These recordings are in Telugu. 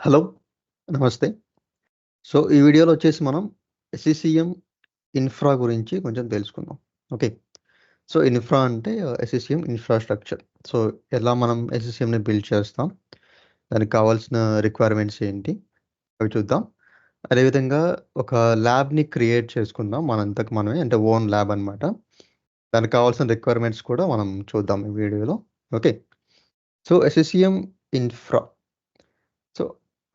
హలో. నమస్తే. సో, ఈ వీడియోలో వచ్చేసి మనం ఎస్‌సీసీఎం ఇన్‌ఫ్రా గురించి కొంచెం తెలుసుకుందాం. ఓకే. సో, ఇన్‌ఫ్రా అంటే ఎస్‌సీసీఎం ఇన్‌ఫ్రాస్ట్రక్చర్. సో, ఎలా మనం ఎస్‌సీసీఎంని బిల్డ్ చేస్తాం? దానికి కావాల్సిన రిక్వైర్మెంట్స్ ఏంటి? అవి చూద్దాం. అదేవిధంగా ఒక ల్యాబ్‌ని క్రియేట్ చేసుకుందాం మనంతకు మనమే. అంటే ఓన్ ల్యాబ్ అనమాట. దానికి కావాల్సిన రిక్వైర్మెంట్స్ కూడా మనం చూద్దాం ఈ వీడియోలో. Okay. So, SCCM infra. So,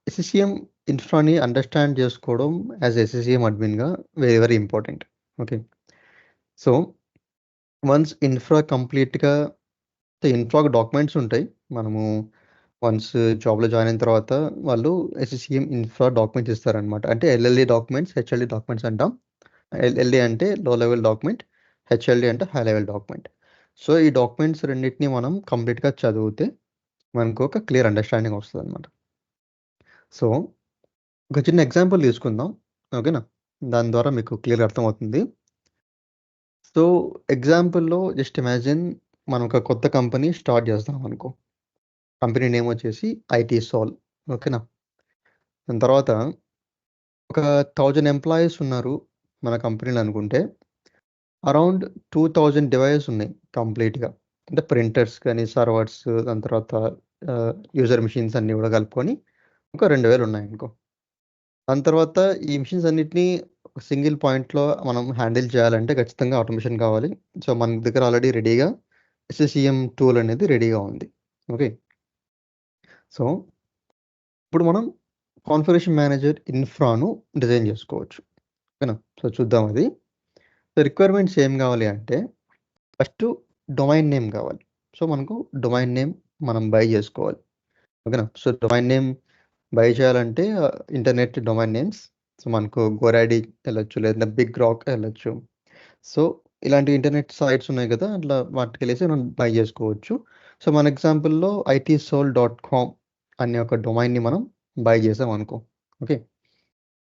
SCCM ఇన్‌ఫ్రాని అండర్‌స్టాండ్ చేసుకోవడం యాస్ ఎస్‌సీసీఎం అడ్మిన్‌గా very, very important. Okay. So, once infra కంప్లీట్‌గా ఇన్‌ఫ్రాకి డాక్యుమెంట్స్ ఉంటాయి. మనము వన్స్ జాబ్‌లో జాయిన్ అయిన తర్వాత వాళ్ళు ఎస్‌సీసీఎం ఇన్‌ఫ్రా డాక్యుమెంట్స్ ఇస్తారనమాట. అంటే ఎల్ఎల్‌డి డాక్యుమెంట్స్, హెచ్ఎల్‌డి డాక్యుమెంట్స్ అంటాం. ఎల్ఎల్‌డి అంటే లో లెవెల్ డాక్యుమెంట్, హెచ్ఎల్‌డి అంటే హై లెవెల్ డాక్యుమెంట్. సో, ఈ డాక్యుమెంట్స్ రెండిటిని మనం కంప్లీట్‌గా చదివితే మనకు ఒక క్లియర్ అండర్‌స్టాండింగ్ వస్తదనమాట. సో, ఒక చిన్న ఎగ్జాంపుల్ తీసుకుందాం. ఓకేనా? దాని ద్వారా మీకు క్లియర్‌గా అర్థమవుతుంది. సో, ఎగ్జాంపుల్‌లో జస్ట్ ఇమాజిన్ మనం ఒక కొత్త కంపెనీ స్టార్ట్ చేస్తున్నామనుకో. కంపెనీ నేమ్ వచ్చేసి ఐటీ సాల్వ్. ఓకేనా? దాని తర్వాత ఒక 1000 ఎంప్లాయీస్ ఉన్నారు మన కంపెనీలో అనుకుంటే, అరౌండ్ 2000 డివైసెస్ ఉన్నాయి కంప్లీట్‌గా. అంటే ప్రింటర్స్ గాని, సర్వర్స్ దాని తర్వాత యూజర్ మెషిన్స్ అన్నీ కూడా కలుపుకొని ఒక 2000 ఉన్నాయనుకో. దాని తర్వాత ఈ మెషిన్స్ అన్నిటిని సింగిల్ పాయింట్‌లో మనం హ్యాండిల్ చేయాలంటే ఖచ్చితంగా ఆటోమేషన్ కావాలి. సో, మన దగ్గర ఆల్రెడీ రెడీగా ఎస్‌సీసీఎం టూల్ అనేది రెడీగా ఉంది. ఓకే. సో, ఇప్పుడు మనం కాన్ఫిగరేషన్ మేనేజర్ ఇన్‌ఫ్రాను డిజైన్ చేసుకోవచ్చు. ఓకేనా? సో, చూద్దాం అది. సో, రిక్వైర్మెంట్స్ ఏం కావాలి అంటే ఫస్టు డొమైన్ నేమ్ కావాలి. సో, మనకు డొమైన్ నేమ్ మనం బై చేసుకోవాలి. ఓకేనా? సో, డొమైన్ నేమ్ బై చేయాలంటే ఇంటర్నెట్ డొమైన్ నేమ్స్. సో, మనకు గోరాడి ఎళ్ళొచ్చు, లేదంటే బిగ్ రాక్ ఎళ్ళొచ్చు. సో, ఇలాంటి ఇంటర్నెట్ సైట్స్ ఉన్నాయి కదా! అట్లా వాటికెళ్ళేసి మనం బై జేసుకోవచ్చు. సో, మన ఎగ్జాంపుల్‌లో ఐటీసోల్.కామ్ అనే ఒక డొమైన్‌ని మనం బై చేసామనుకో. ఓకే.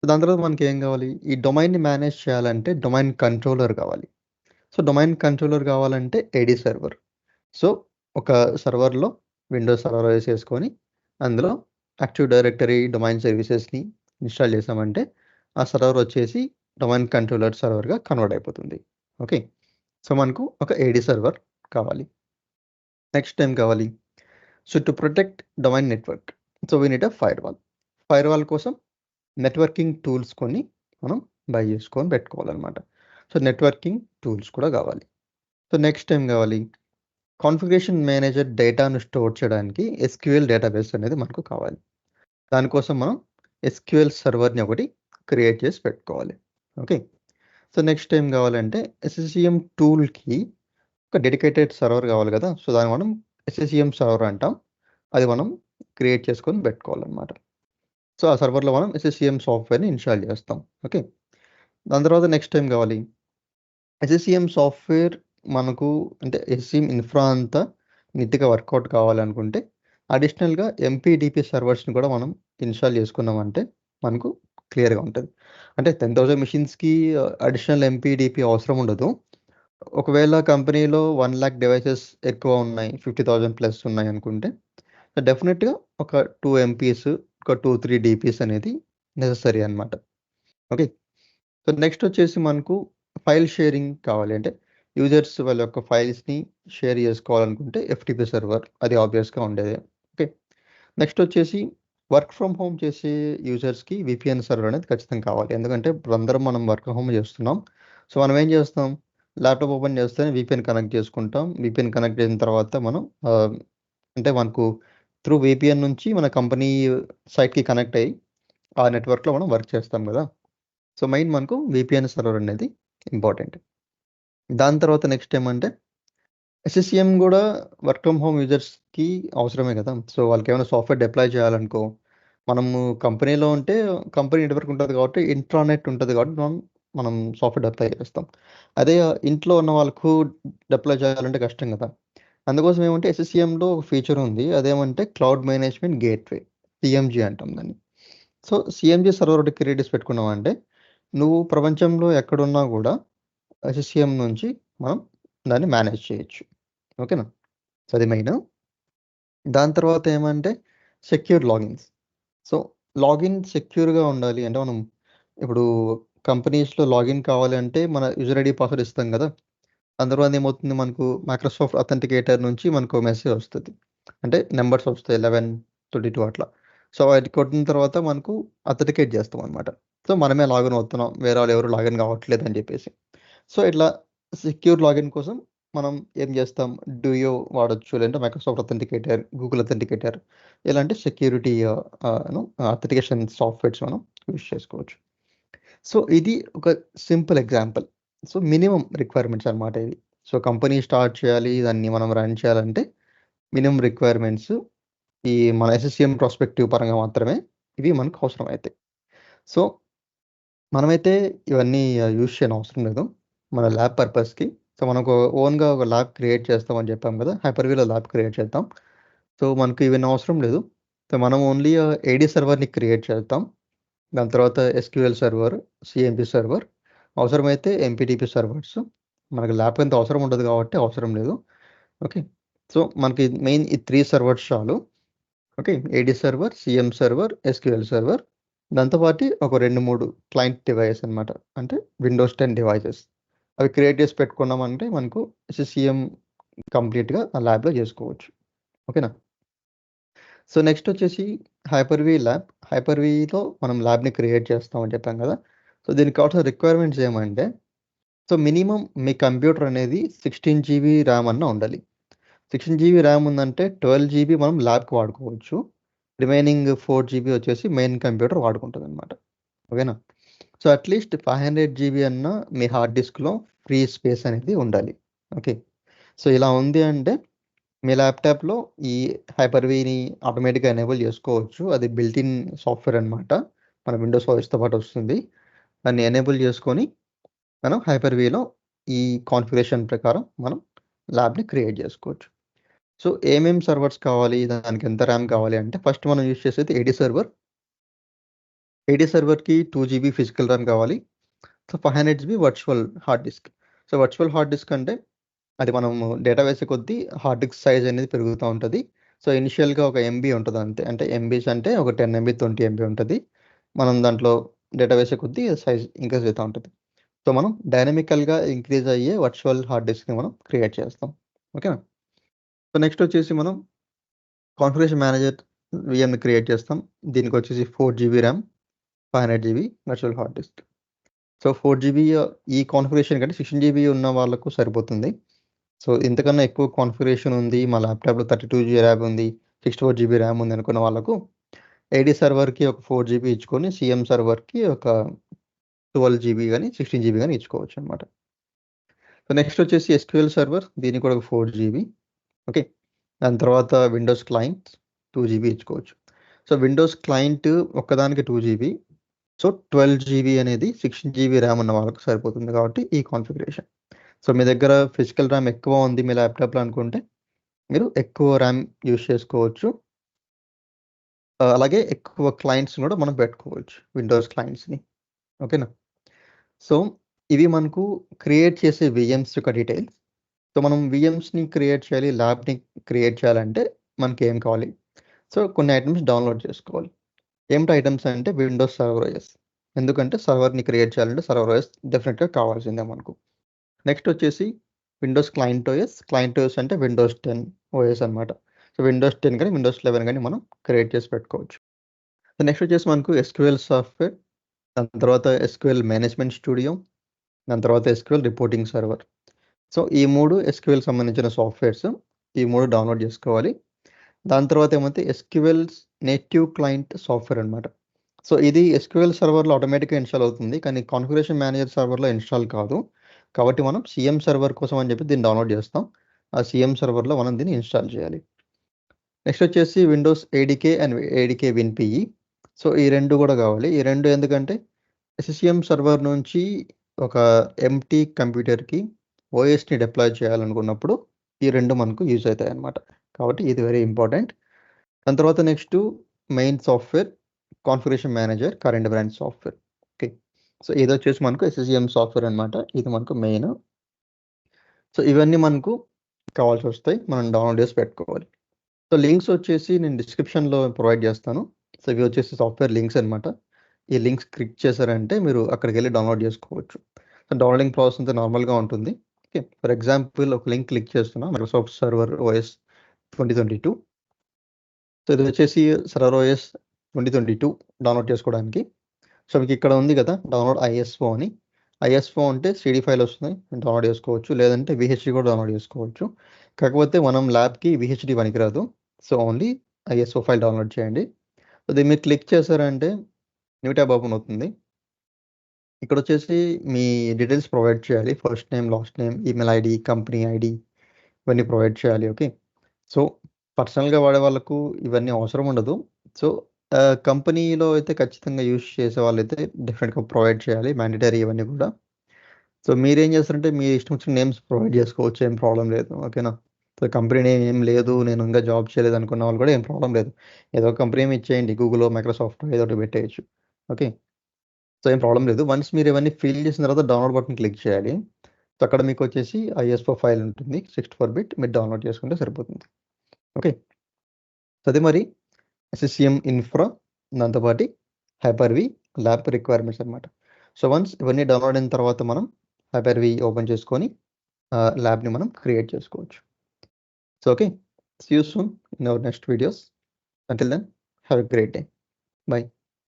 దాని తర్వాత మనకేం గావాలి? ఈ డొమైన్‌ని మేనేజ్ చేయాలంటే డొమైన్ కంట్రోలర్ కావాలి. సో, డొమైన్ కంట్రోలర్ కావాలంటే ఏడీ సర్వర్. సో, ఒక సర్వర్‌లో విండోస్ సర్వర్ ఏసేసుకొని అందులో యాక్టివ్ డైరెక్టరీ డొమైన్ సర్వీసెస్‌ని ఇన్‌స్టాల్ చేసామంటే ఆ సర్వర్ వచ్చేసి డొమైన్ కంట్రోలర్ సర్వర్‌గా కన్వర్ట్ అయిపోతుంది. ఓకే. సో, మనకు ఒక ఏడీ సర్వర్ కావాలి. నెక్స్ట్ ఏం కావాలి? So, to protect domain network. So, we need a firewall. Firewall కోసం నెట్వర్కింగ్ టూల్స్ కొన్ని మనం బై చేసుకొని పెట్టుకోవాలనమాట. సో, నెట్వర్కింగ్ టూల్స్ కూడా కావాలి. సో, నెక్స్ట్ ఏం కావాలి? కాన్ఫిగరేషన్ మేనేజర్ డేటాను స్టోర్ చేయడానికి ఎస్‌క్యూఎల్ డేటాబేస్ అనేది మనకు కావాలి. దానికోసం మనం ఎస్‌క్యూఎల్ సర్వర్‌ని ఒకటి క్రియేట్ చేసి పెట్టుకోవాలి. ఓకే. సో, నెక్స్ట్ ఏం కావాలంటే ఎస్‌సీఎం టూల్‌కి ఒక డెడికేటెడ్ సర్వర్ కావాలి కదా! సో, దాన్ని మనం ఎస్‌సీఎం సర్వర్ అంటాం. అది మనం క్రియేట్ చేసుకొని పెట్టుకోవాలనమాట. సో, ఆ సర్వర్‌లో మనం ఎస్‌సీఎం సాఫ్ట్‌వేర్‌ని ఇన్‌స్టాల్ చేస్తాం. ఓకే. దాని తర్వాత నెక్స్ట్ ఏం కావాలి? ఎస్‌సీఎం సాఫ్ట్‌వేర్ మనకు అంటే ఎస్‌సీఎం ఇన్‌ఫ్రా అంతా నీట్‌గా వర్కౌట్ కావాలనుకుంటే అడిషనల్‌గా ఎంపీడీపీ సర్వర్స్‌ని కూడా మనం ఇన్‌స్టాల్ చేసుకున్నామంటే మనకు క్లియర్‌గా ఉంటది. అంటే 10,000 మెషిన్స్‌కి అడిషనల్ ఎంపీడీపీ అవసరం ఉండదు. ఒకవేళ కంపెనీలో 1,00,000 డివైసెస్ ఎక్కువ ఉన్నాయి. 50,000 ప్లస్ ఉన్నాయనుకుంటే డెఫినిట్‌గా ఒక 2 ఎంపీస్, ఒక 2, 3 డీపీస్ అనేది నెసెసరీ అన్నమాట. ఓకే. సో, నెక్స్ట్ వచ్చేసి మనకు ఫైల్ షేరింగ్ కావాలి. అంటే యూజర్స్ వాళ్ళ యొక్క ఫైల్స్‌ని షేర్ చేసుకోవాలనుకుంటే ఎఫ్‌టిపి సర్వర్ అది ఆబ్వియస్‌గా ఉండేదే. ఓకే. నెక్స్ట్ వచ్చేసి వర్క్ ఫ్రమ్ హోమ్ చేసే యూజర్స్‌కి వీపీఎన్ సర్వర్ అనేది ఖచ్చితంగా కావాలి. ఎందుకంటే ఇప్పుడు అందరం మనం వర్క్ ఫ్రమ్ హోమ్ చేస్తున్నాం. సో, మనం ఏం చేస్తాం? ల్యాప్‌టాప్ ఓపెన్ చేస్తేనే వీపీఎన్ కనెక్ట్ చేసుకుంటాం. వీపీఎన్ కనెక్ట్ చేసిన తర్వాత మనం అంటే మనకు త్రూ వీపీఎన్ నుంచి మన కంపెనీ సైట్‌కి కనెక్ట్ అయ్యి ఆ నెట్వర్క్‌లో మనం వర్క్ చేస్తాం గదా! సో, మెయిన్ మనకు వీపీఎన్ సర్వర్ అనేది ఇంపార్టెంట్. దాని తర్వాత నెక్స్ట్ ఏమంటే ఎస్‌సీఎం గూడా వర్క్ ఫ్రమ్ హోమ్ యూజర్స్‌కి అవసరమే గదా! సో, వాళ్ళకేమైనా సాఫ్ట్‌వేర్ డిప్లాయ్ చేయాలనుకో, మనము కంపెనీలో ఉంటే కంపెనీ నెట్వర్క్ ఉంటది కాబట్టి ఇంట్రానెట్ ఉంటది కాబట్టి మనం సాఫ్ట్‌వేర్ డిప్లాయ్ చేస్తాం. అదే ఇంట్లో ఉన్న వాళ్ళకు డిప్లాయ్ చేయాలంటే కష్టం గదా! అందుకోసం ఏమంటే ఎస్‌సీఎంలో ఒక ఫీచర్ ఉంది. అదేమంటే క్లౌడ్ మేనేజ్మెంట్ గేట్‌వే. సీఎంజీ అంటాం దాన్ని. సో, సీఎంజీ సర్వర్ ఒకటి క్రియేట్ చేసి పెట్టుకున్నామంటే, నువ్వు ప్రపంచంలో ఎక్కడున్నా గూడా ఎస్‌సీఎం నుంచి మనం దాన్ని మేనేజ్ చేయొచ్చు. ఓకేనా? సో, అది మెయిను. దాని తర్వాత ఏమంటే సెక్యూర్ లాగిన్స్. సో లాగిన్ సెక్యూర్‌గా ఉండాలి. అంటే మనం ఇప్పుడు కంపెనీస్‌లో లాగిన్ కావాలి అంటే మన యూజర్ ఐడీ, పాస్వర్డ్ ఇస్తాం గదా! దాని తర్వాత ఏమవుతుంది మనకు మైక్రోసాఫ్ట్ అథెంటికేటర్ నుంచి మనకు మెసేజ్ వస్తది. అంటే నంబర్స్ వస్తాయి 11, 22 అట్లా. సో అది కొట్టిన తర్వాత మనకు అథెంటికేట్ చేస్తామనమాట. సో మనమే లాగిన్ అవుతున్నాం. వేరే వాళ్ళు ఎవరు లాగిన్ కావట్లేదు అని చెప్పేసి. సో ఇట్లా సెక్యూర్ లాగిన్ కోసం మనం ఏం చేస్తాం? డూయో వాడొచ్చు. లేదంటే మైక్రోసాఫ్ట్ అథెంటికేటర్, గూగుల్ అథెంటికేటర్ ఇలాంటి సెక్యూరిటీ అథెంటికేషన్ సాఫ్ట్‌వేర్స్ మనం యూజ్ చేసుకోవచ్చు. సో ఇది ఒక simple example. So minimum requirements అన్నమాట ఇవి. సో కంపెనీ స్టార్ట్ చేయాలి. దాన్ని మనం రన్ చేయాలంటే మినిమమ్ రిక్వైర్మెంట్స్ ఈ మన ఎస్ఎస్‌సిఎం ప్రాస్పెక్టివ్ పరంగా మాత్రమే ఇవి మనకు అవసరమైతాయి. సో మనమైతే ఇవన్నీ యూజ్ చేయనవసరం లేదు. మన ల్యాబ్ పర్పస్‌కి. సో మనకు ఓన్‌గా ఒక ల్యాబ్ క్రియేట్ చేస్తామని చెప్పాం కదా! హైపర్‌విలో ల్యాబ్ క్రియేట్ చేద్దాం. సో మనకు ఇవన్నీ అవసరం లేదు. సో మనం ఓన్లీ ఏడీ సర్వర్‌ని క్రియేట్ చేద్దాం. దాని తర్వాత ఎస్‌క్యూఎల్ సర్వర్, సీఎంపీ సర్వర్, అవసరమైతే ఎంపీటీపీ సర్వర్స్. మనకు ల్యాబ్ అంత అవసరం ఉండదు కాబట్టి అవసరం లేదు. ఓకే. సో మనకి మెయిన్ ఈ 3 సర్వర్స్ చాలు. Okay. AD server, CM server, SQL server. దాంతో పాటు ఒక 2, 3 క్లయింట్ డివైస్ అన్నమాట. అంటే విండోస్ 10 డివైసెస్. అవి క్రియేట్ చేసి పెట్టుకున్నామంటే మనకు ఎస్‌సిఎం కంప్లీట్‌గా ఆ ల్యాబ్‌లో చేసుకోవచ్చు. ఓకేనా? సో నెక్స్ట్ వచ్చేసి హైపర్‌వి ల్యాబ్. హైపర్‌విలో మనం ల్యాబ్‌ని క్రియేట్ చేస్తామని చెప్పాం కదా! సో దీనికి కావాల్సిన రిక్వైర్మెంట్స్ ఏమంటే, సో మినిమమ్ మీ కంప్యూటర్ అనేది 16 జీబీ ర్యామ్ అన్నా ఉండాలి. 16 జీబీ ర్యామ్ ఉందంటే 12 జీబీ మనం ల్యాబ్‌కి వాడుకోవచ్చు. రిమైనింగ్ 4 జీబీ వచ్చేసి మెయిన్ కంప్యూటర్ వాడుకుంటదనమాట. ఓకేనా? సో అట్‌లీస్ట్ 500 జీబీ అన్నా మీ హార్డ్ డిస్క్‌లో ఫ్రీ స్పేస్ అనేది ఉండాలి. ఓకే. సో ఇలా ఉంది అంటే మీ ల్యాప్‌టాప్‌లో ఈ హైపర్‌విని ఆటోమేటిక్‌గా ఎనేబుల్ చేసుకోవచ్చు. అది బిల్ట్ ఇన్ సాఫ్ట్‌వేర్ అనమాట. మన విండోస్ ఓఎస్‌తో పాటు వస్తుంది. దాన్ని ఎనేబుల్ చేసుకొని మనం హైపర్‌విలో ఈ కాన్ఫిగరేషన్ ప్రకారం మనం ల్యాబ్‌ని క్రియేట్ చేసుకోవచ్చు. సో ఏమేం సర్వర్స్ కావాలి? దానికి ఎంత ర్యామ్ కావాలి అంటే ఫస్ట్ మనం యూజ్ చేసేది ఏడీ సర్వర్. ఏడీ సర్వర్‌కి 2 జీబీ ఫిజికల్ ర్యామ్ కావాలి. So 500 GB virtual hard disk. So virtual hard disk అంటే అది మనము డేటా వేసే కొద్దీ హార్డ్ డిస్క్ సైజ్ అనేది పెరుగుతా ఉంటది. సో ఇనిషియల్‌గా ఒక ఎంబీ ఉంటది అంతే. అంటే ఎంబీస్ అంటే ఒక 10 ఎంబీ, 20 ఎంబీ ఉంటది. మనం దాంట్లో డేటా వేసే కొద్దీ సైజ్ ఇంక్రీజ్ అయితా ఉంటది. సో మనం డైనమికల్‌గా ఇంక్రీజ్ అయ్యే వర్చువల్ హార్డ్ డిస్క్‌ని మనం క్రియేట్ చేస్తాం. ఓకేనా? సో నెక్స్ట్ వచ్చేసి మనం కాన్ఫిగరేషన్ మేనేజర్ వీఎంని క్రియేట్ చేస్తాం. దీనికొచ్చేసి 4 GB RAM, 500 GB virtual hard disk. So 4 GB ఈ కాన్ఫిగరేషన్ కంటే 16 జీబీ ఉన్న వాళ్ళకు సరిపోతుంది. సో ఇంతకన్నా ఎక్కువ కాన్ఫిగరేషన్ ఉంది. మా ల్యాప్‌టాప్‌లో 32 జీబీ ర్యామ్ ఉంది. 64 జీబీ ర్యామ్ ఉంది అనుకున్న వాళ్ళకు ఏడీ సర్వర్‌కి ఒక 4 జీబీ ఇచ్చుకొని, సీఎం సర్వర్‌కి ఒక 12 జీబీ గాని, 16 జీబీ గాని ఇచ్చుకోవచ్చనమాట. సో నెక్స్ట్ వచ్చేసి ఎస్‌క్యూఎల్ సర్వర్. దీనికి కూడా ఒక 4 జీబీ. ఓకే. దాని తర్వాత విండోస్ క్లయింట్ 2 జీబీ ఇచ్చుకోవచ్చు. సో విండోస్ క్లయింట్ ఒక్కదానికి 2 జీబీ. సో 12 జీబీ అనేది 16 జీబీ ర్యామ్ ఉన్న వాళ్ళకి సరిపోతుంది కాబట్టి ఈ కాన్ఫిగరేషన్. సో మీ దగ్గర ఫిజికల్ ర్యామ్ ఎక్కువ ఉంది మీ ల్యాప్‌టాప్‌లో అనుకుంటే మీరు ఎక్కువ ర్యామ్ యూజ్ చేసుకోవచ్చు. అలాగే ఎక్కువ క్లయింట్స్‌ని కూడా మనం పెట్టుకోవచ్చు. విండోస్ క్లయింట్స్‌ని. ఓకేనా? సో ఇవి మనకు క్రియేట్ చేసే వీఎమ్స్ యొక్క డీటెయిల్స్. సో మనం వీఎమ్స్‌ని క్రియేట్ చేయాలి, ల్యాబ్‌ని క్రియేట్ చేయాలంటే మనకేం కావాలి? సో కొన్ని ఐటెమ్స్ డౌన్‌లోడ్ చేసుకోవాలి. ఏమిటి ఐటెమ్స్ అంటే విండోస్ సర్వర్ ఓఎస్. ఎందుకంటే సర్వర్‌ని క్రియేట్ చేయాలంటే సర్వర్ ఓఎస్ డెఫినిట్‌గా కావాల్సిందే మనకు. నెక్స్ట్ వచ్చేసి Windows client OS. Client OS అంటే విండోస్ 10 ఓఎస్ అనమాట. సో విండోస్ 10 గాని, విండోస్ 11 గాని మనం క్రియేట్ చేసి పెట్టుకోవచ్చు. సో నెక్స్ట్ వచ్చేసి మనకు ఎస్‌క్యూఎల్ సాఫ్ట్‌వేర్. దాని తర్వాత ఎస్‌క్యూఎల్ మేనేజ్మెంట్ స్టూడియో. దాని తర్వాత ఎస్‌క్యూఎల్ రిపోర్టింగ్ సర్వర్. సో ఈ 3 ఎస్‌క్యూఎల్ సంబంధించిన సాఫ్ట్‌వేర్స్. ఈ 3 డౌన్‌లోడ్ చేసుకోవాలి. దాని తర్వాత ఏమైతే ఎస్‌క్యూఎల్స్ నేటివ్ క్లయింట్ సాఫ్ట్‌వేర్ అనమాట. సో ఇది ఎస్‌క్యూఎల్ సర్వర్‌లో ఆటోమేటిక్‌గా ఇన్‌స్టాల్ అవుతుంది. కానీ కాన్ఫిగరేషన్ మేనేజర్ సర్వర్‌లో ఇన్‌స్టాల్ కాదు. కాబట్టి మనం సీఎం సర్వర్ కోసం అని చెప్పి దీన్ని డౌన్‌లోడ్ చేస్తాం. ఆ సీఎం సర్వర్‌లో మనం దీన్ని ఇన్‌స్టాల్ చేయాలి. నెక్స్ట్ వచ్చేసి Windows ADK and ADK WinPE. So ఈ 2 కూడా కావాలి. ఈ 2 ఎందుకంటే ఎస్‌సీఎం సర్వర్ నుంచి ఒక ఎంప్టీ కంప్యూటర్‌కి ఓఎస్‌ని డిప్లాయ్ చేయాలనుకున్నప్పుడు ఈ 2 మనకు యూజ్ అవుతాయన్నమాట. కాబట్టి ఇది వెరీ ఇంపార్టెంట్. దాని తర్వాత next main software configuration manager current branch software. Okay. So ఇదొచ్చేసి మనకు ఎస్‌సీఎం సాఫ్ట్‌వేర్ అనమాట. ఇది మనకు మెయిన్. సో ఇవన్నీ మనకు కావాల్సొస్తాయి. మనం డౌన్‌లోడ్ చేసి పెట్టుకోవాలి. సో లింక్స్ వచ్చేసి నేను డిస్క్రిప్షన్‌లో ప్రొవైడ్ చేస్తాను. సో ఇవి వచ్చేసి సాఫ్ట్వేర్ లింక్స్ అనమాట. ఈ లింక్స్ క్లిక్ చేశారంటే మీరు అక్కడికి వెళ్ళి డౌన్లోడ్ చేసుకోవచ్చు. సో డౌన్లోడింగ్ ప్రాసెస్ అంతా నార్మల్గా ఉంటుంది. ఓకే, ఫర్ ఎగ్జాంపుల్ ఒక లింక్ క్లిక్ చేస్తున్నా, మైక్రోసాఫ్ట్ సర్వర్ ఓఎస్ 2022. సో ఇది వచ్చేసి సర్వర్ ఓఎస్ 2022 డౌన్లోడ్ చేసుకోవడానికి. సో మీకు ఇక్కడ ఉంది కదా డౌన్లోడ్ ఐఎస్ఓ అని. ఐఎస్ఓ అంటే సిడి ఫైల్ వస్తుంది, డౌన్లోడ్ చేసుకోవచ్చు, లేదంటే విహెచ్డి కూడా డౌన్లోడ్ చేసుకోవచ్చు. కాకపోతే మనం ల్యాబ్కి విహెచ్డి పనికిరాదు. So only ISO file download చేయండి. సో దీన్ని మీరు క్లిక్ చేశారంటే న్యూ ట్యాబ్ ఓపెన్ అవుతుంది. ఇక్కడ వచ్చేసి మీ డీటెయిల్స్ ప్రొవైడ్ చేయాలి. First name, last name, email ID, company ID ఇవన్నీ ప్రొవైడ్ చేయాలి. ఓకే, సో పర్సనల్గా వాడే వాళ్ళకు ఇవన్నీ అవసరం ఉండదు. సో కంపెనీలో అయితే ఖచ్చితంగా యూజ్ చేసే వాళ్ళైతే డెఫినెట్గా ప్రొవైడ్ చేయాలి, మ్యాండేటరీ ఇవన్నీ కూడా. సో మీరేం చేస్తారంటే మీ ఇష్టం వచ్చిన నేమ్స్ ప్రొవైడ్ చేసుకోవచ్చు, ఏం ప్రాబ్లం లేదు. ఓకేనా, సో కంపెనీ నేమ్ ఏం లేదు, నేను ఇంకా జాబ్ చేయలేదు అనుకున్న వాళ్ళు కూడా ఏం ప్రాబ్లం లేదు. ఏదో కంపెనీ నేమ్ ఇచ్చేయండి, గూగుల్, మైక్రోసాఫ్ట్ ఏదో ఒకటి పెట్టేయచ్చు. ఓకే, సో ఏం ప్రాబ్లం లేదు. వన్స్ మీరు ఇవన్నీ ఫిల్ చేసిన తర్వాత డౌన్లోడ్ బటన్ క్లిక్ చేయాలి. సో అక్కడ మీకు వచ్చేసి ఐఎస్ఓ ఫైల్ ఉంటుంది 64 బిట్, మీరు డౌన్లోడ్ చేసుకుంటే సరిపోతుంది. ఓకే, సో అదే మరి ఎస్ఎస్సిఎం ఇన్ఫ్రా, దాంతోపాటు హైపర్వి ల్యాబ్ రిక్వైర్మెంట్స్ అనమాట. సో వన్స్ ఇవన్నీ డౌన్లోడ్ అయిన తర్వాత మనం హైపర్వి ఓపెన్ చేసుకొని ల్యాబ్ని మనం క్రియేట్ చేసుకోవచ్చు. So okay, see you soon in our next videos. Until then have a great day. By.